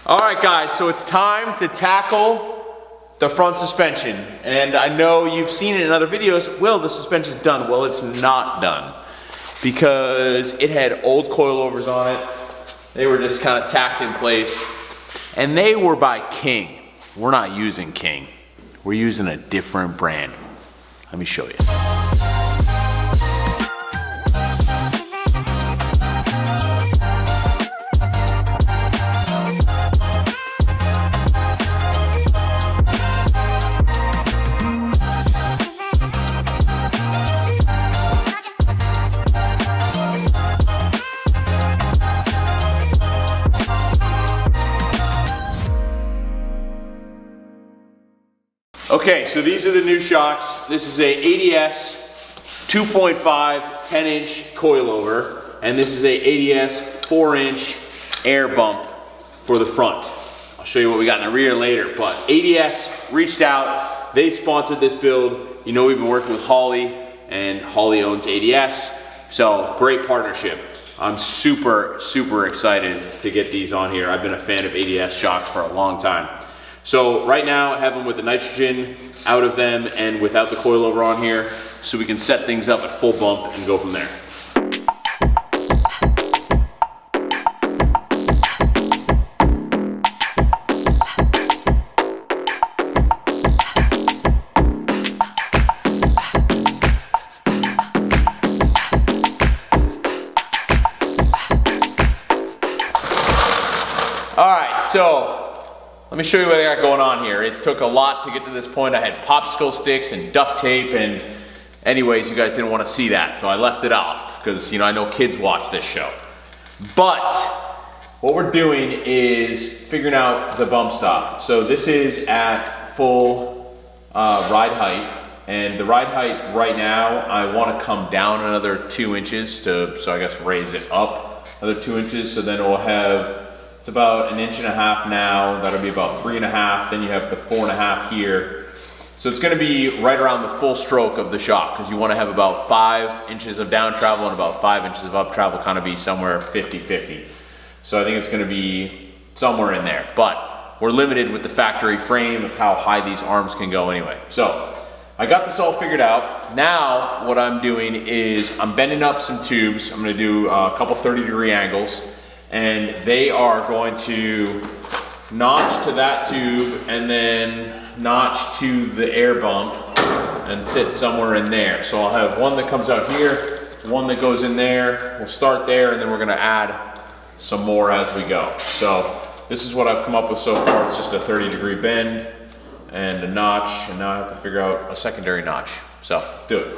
All right, guys, so it's time to tackle the front suspension. And I know you've seen it in other videos. Will, the suspension's done. Well, it's not done because it had old coilovers on it. They were just kind of tacked in place. And they were by King. We're not using King. We're using a different brand. Let me show you. Okay, so these are the new shocks. This is a ADS 2.5 10-inch coilover, and this is a ADS 4-inch air bump for the front. I'll show you what we got in the rear later, but ADS reached out. They sponsored this build. You know we've been working with Holly, and Holly owns ADS, so great partnership. I'm super, super excited to get these on here. I've been a fan of ADS shocks for a long time. So right now I have them with the nitrogen out of them and without the coilover on here, so we can set things up at full bump and go from there. All right, so let me show you what I got going on here. It took a lot to get to this point. I had popsicle sticks and duct tape, and anyways, you guys didn't want to see that, so I left it off because, you know, I know kids watch this show. But what we're doing is figuring out the bump stop. So this is at full ride height, and the ride height right now, I want to come down another 2 inches so I guess raise it up another 2 inches, so then we'll have, it's about 1.5 inches now, that'll be about 3.5, then you have the 4.5 here. So it's gonna be right around the full stroke of the shock, because you wanna have about 5 inches of down travel and about 5 inches of up travel, kind of be somewhere 50-50. So I think it's gonna be somewhere in there, but we're limited with the factory frame of how high these arms can go anyway. So I got this all figured out. Now what I'm doing is I'm bending up some tubes. I'm gonna do a couple 30-degree angles, and they are going to notch to that tube and then notch to the air bump and sit somewhere in there. So I'll have one that comes out here, one that goes in there. We'll start there, and then we're gonna add some more as we go. So this is what I've come up with so far. It's just a 30-degree bend and a notch, and now I have to figure out a secondary notch. So let's do it.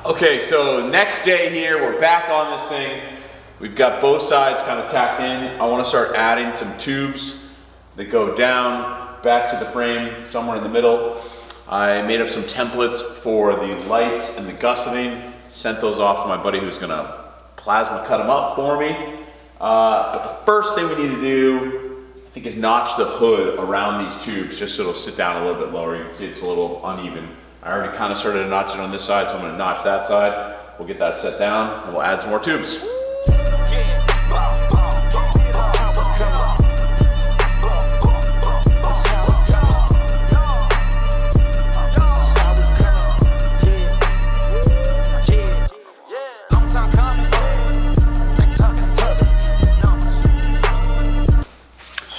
Okay, so next day here, we're back on this thing. We've got both sides kind of tacked in. I want to start adding some tubes that go down back to the frame somewhere in the middle. I made up some templates for the lights and the gusseting, sent those off to my buddy who's gonna plasma cut them up for me. But the first thing we need to do, I think, is notch the hood around these tubes just so it'll sit down a little bit lower. You can see it's a little uneven. I already kind of started to notch it on this side, so I'm gonna notch that side. We'll get that set down, and we'll add some more tubes.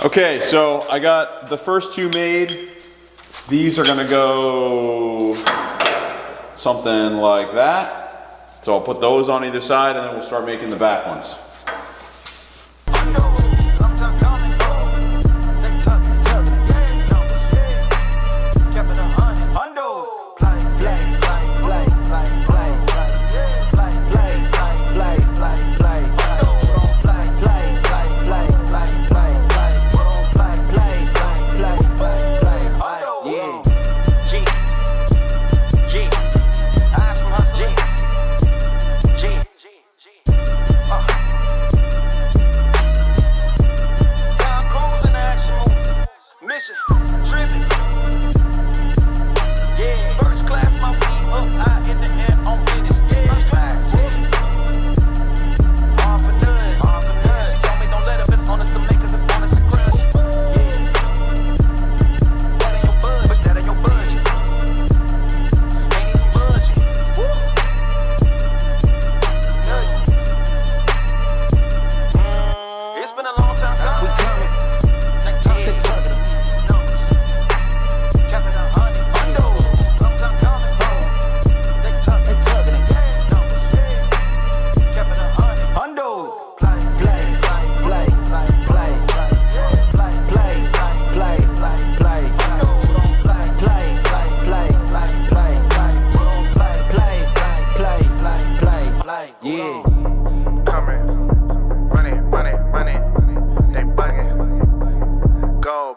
Okay, so I got the first two made. These are gonna go something like that. So I'll put those on either side and then we'll start making the back ones.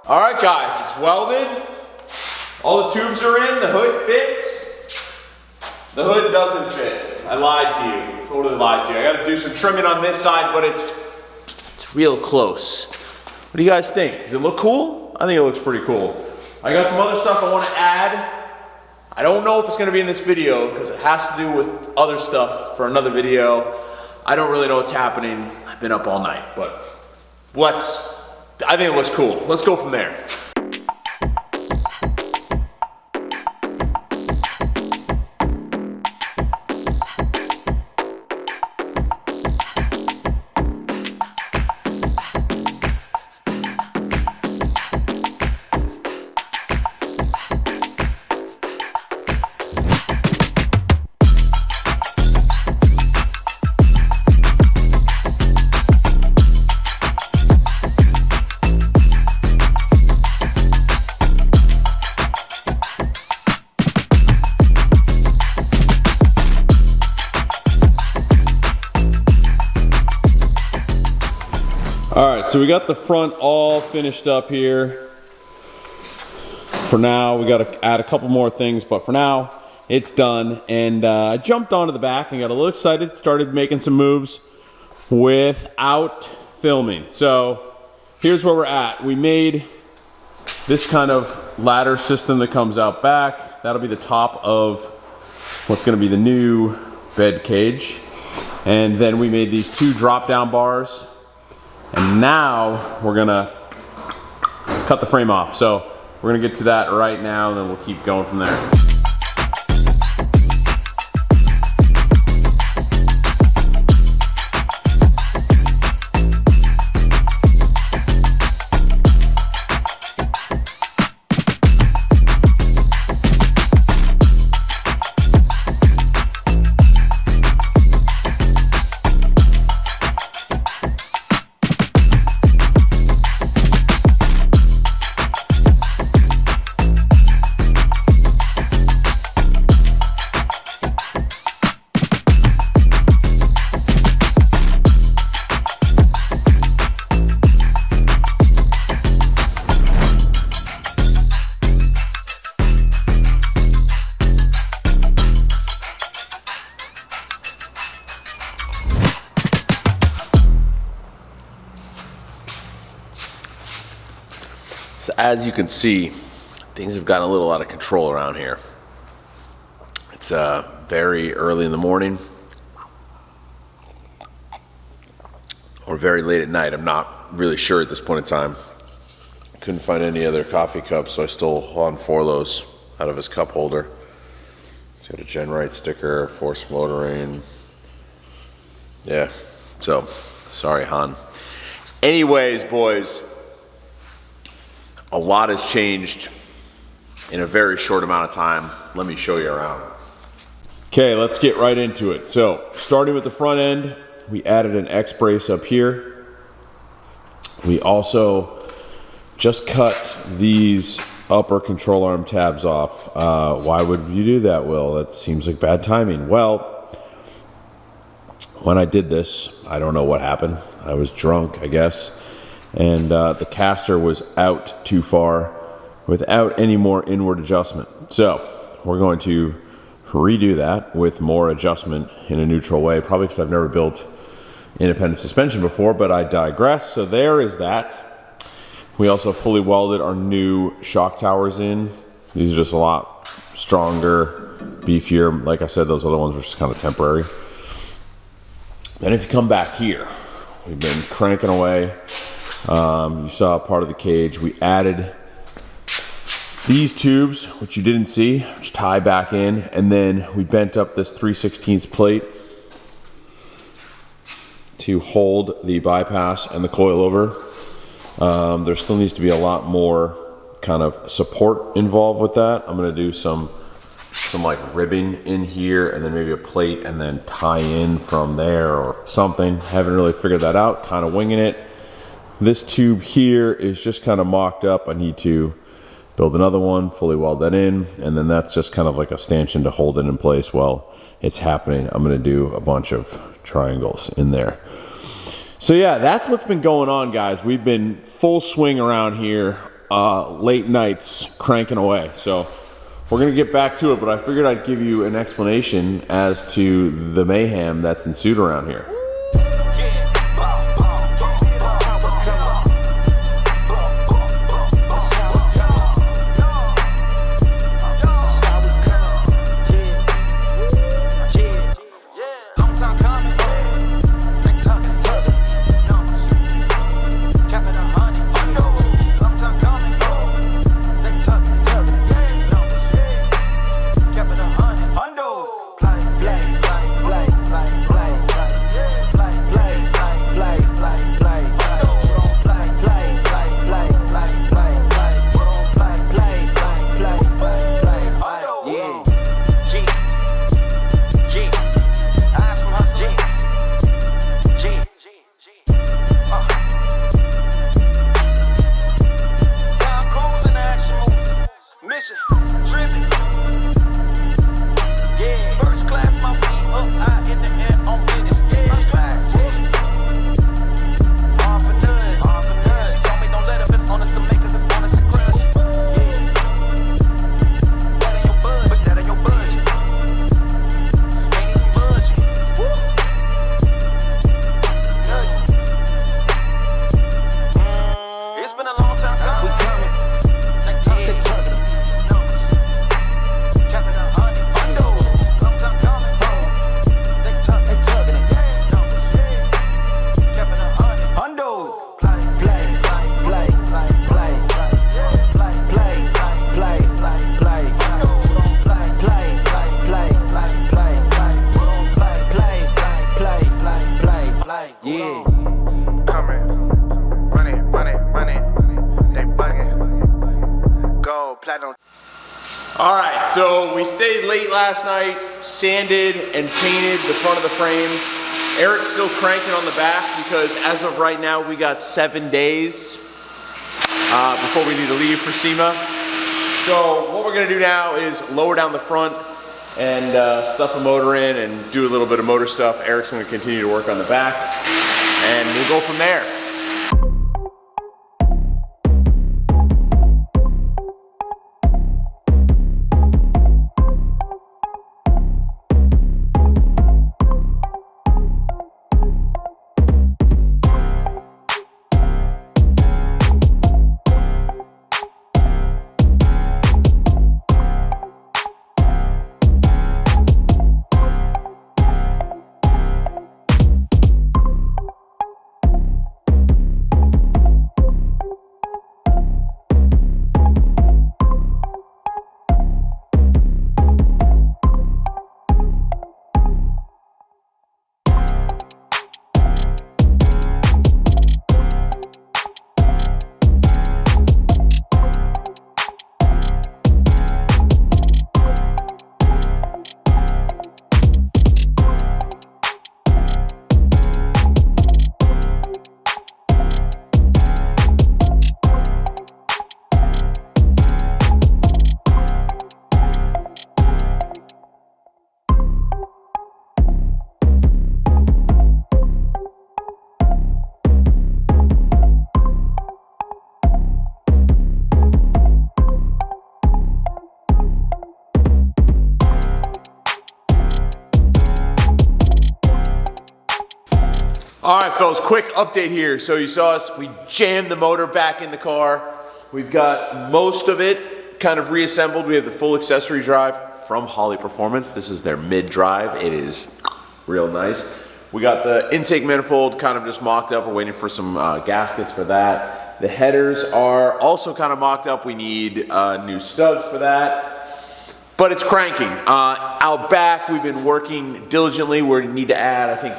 All right, guys, it's welded. All the tubes are in, the hood fits. The hood doesn't fit. I lied to you, totally lied to you. I gotta do some trimming on this side, but it's real close. What do you guys think? Does it look cool? I think it looks pretty cool. I got some other stuff I wanna add. I don't know if it's gonna be in this video because it has to do with other stuff for another video. I don't really know what's happening. I've been up all night, but I think it looks cool. Let's go from there. All right, so we got the front all finished up here. For now, we got to add a couple more things, but for now, it's done. And I jumped onto the back and got a little excited, started making some moves without filming. So here's where we're at. We made this kind of ladder system that comes out back. That'll be the top of what's gonna be the new bed cage. And then we made these two drop down bars. And now we're gonna cut the frame off. So we're gonna get to that right now and then we'll keep going from there. So as you can see, things have gotten a little out of control around here. It's very early in the morning or very late at night. I'm not really sure at this point in time. Couldn't find any other coffee cups, so I stole Juan Forlo's out of his cup holder. It's got a Gen Right sticker, force motoring. Yeah, so sorry, Han. Anyways, boys, a lot has changed in a very short amount of time. Let me show you around. Okay, let's get right into it. So, starting with the front end, we added an X brace up here. We also just cut these upper control arm tabs off. Why would you do that, Will? That seems like bad timing. Well, when I did this, I don't know what happened. I was drunk, I guess. And the caster was out too far without any more inward adjustment. So we're going to redo that with more adjustment in a neutral way, probably because I've never built independent suspension before, but I digress. So there is that. We also fully welded our new shock towers in. These are just a lot stronger, beefier. Like I said, those other ones were just kind of temporary. Then if you come back here, we've been cranking away. You saw part of the cage. We added these tubes, which you didn't see, which tie back in, and then we bent up this 3/16 plate to hold the bypass and the coilover. There still needs to be a lot more kind of support involved with that. I'm gonna do some like ribbing in here and then maybe a plate and then tie in from there or something. Haven't really figured that out, kind of winging it. This tube here is just kind of mocked up. I need to build another one, fully weld that in, and then that's just kind of like a stanchion to hold it in place while it's happening. I'm gonna do a bunch of triangles in there. So yeah, that's what's been going on, guys. We've been full swing around here, late nights, cranking away. So we're gonna get back to it, but I figured I'd give you an explanation as to the mayhem that's ensued around here. All right, so we stayed late last night, sanded and painted the front of the frame. Eric's still cranking on the back because as of right now, we got 7 days before we need to leave for Sema. So what we're gonna do now is lower down the front and stuff a motor in and do a little bit of motor stuff. Eric's gonna continue to work on the back and we'll go from there. fellas, quick update here. So you saw us, we jammed the motor back in the car. We've got most of it kind of reassembled. We have the full accessory drive from Holley Performance. This is their mid drive. It is real nice. We got the intake manifold kind of just mocked up. We're waiting for some gaskets for that. The headers are also kind of mocked up. We need new studs for that. But it's cranking. Out back, we've been working diligently. We need to add, I think,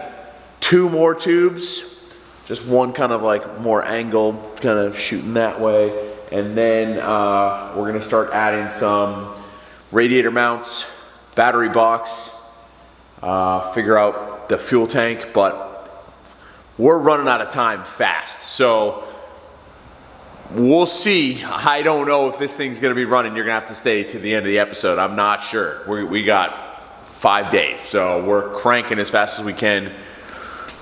2 more tubes. Just one kind of like more angle, kind of shooting that way. And then we're gonna start adding some radiator mounts, battery box, figure out the fuel tank, but we're running out of time fast. So we'll see. I don't know if this thing's gonna be running. You're gonna have to stay to the end of the episode. I'm not sure. We got 5 days, so we're cranking as fast as we can.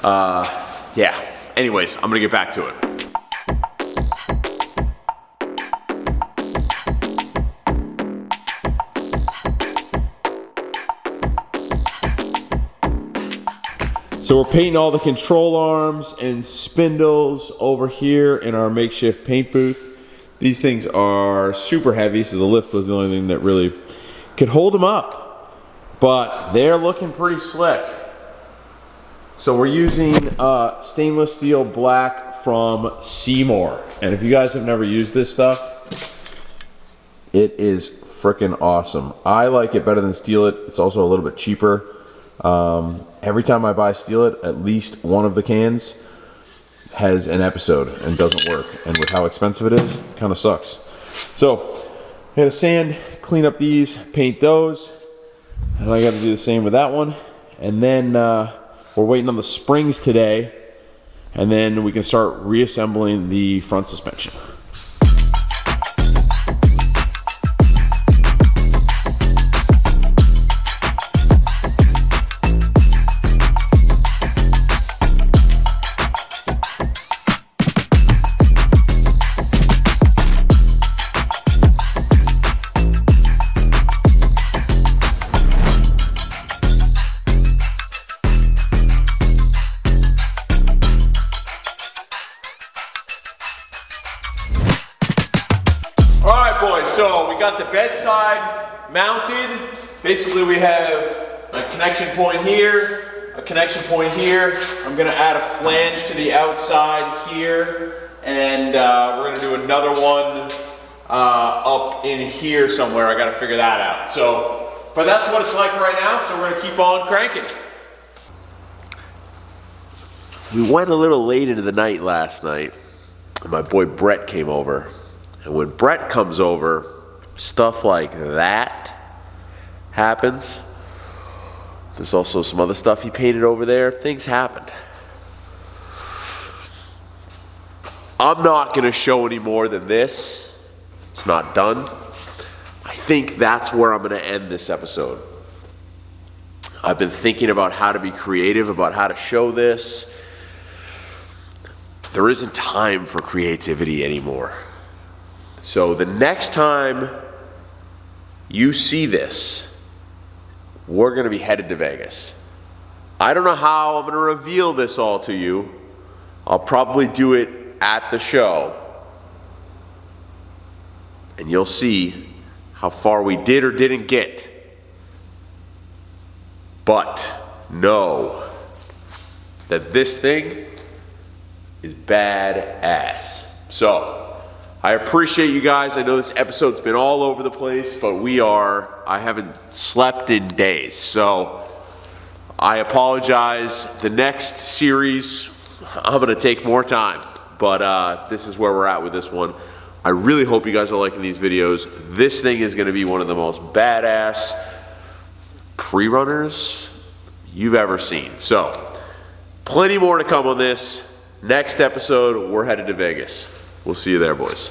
Yeah, anyways, I'm gonna get back to it. So we're painting all the control arms and spindles over here in our makeshift paint booth. These things are super heavy, so the lift was the only thing that really could hold them up. But they're looking pretty slick. So we're using stainless steel black from Sema. And if you guys have never used this stuff, it is freaking awesome. I like it better than Steel It. It's also a little bit cheaper. Every time I buy Steel It, at least one of the cans has an episode and doesn't work. And with how expensive it is, it kind of sucks. So I gotta sand, clean up these, paint those. And I gotta do the same with that one. And then we're waiting on the springs today. And then we can start reassembling the front suspension. So we got the bedside mounted. Basically we have a connection point here, a connection point here. I'm gonna add a flange to the outside here, and we're gonna do another one up in here somewhere. I gotta figure that out. So, but that's what it's like right now, so we're gonna keep on cranking. We went a little late into the night last night, and my boy Brett came over. And when Brett comes over, stuff like that happens. There's also some other stuff he painted over there. Things happened. I'm not gonna show any more than this. It's not done. I think that's where I'm gonna end this episode. I've been thinking about how to be creative, about how to show this. There isn't time for creativity anymore. So the next time you see this, we're gonna be headed to Vegas. I don't know how I'm gonna reveal this all to you. I'll probably do it at the show. And you'll see how far we did or didn't get. But know that this thing is badass. So, I appreciate you guys. I know this episode's been all over the place, but I haven't slept in days. So I apologize. The next series, I'm gonna take more time, but this is where we're at with this one. I really hope you guys are liking these videos. This thing is gonna be one of the most badass pre-runners you've ever seen. So plenty more to come on this. Next episode, we're headed to Vegas. We'll see you there, boys.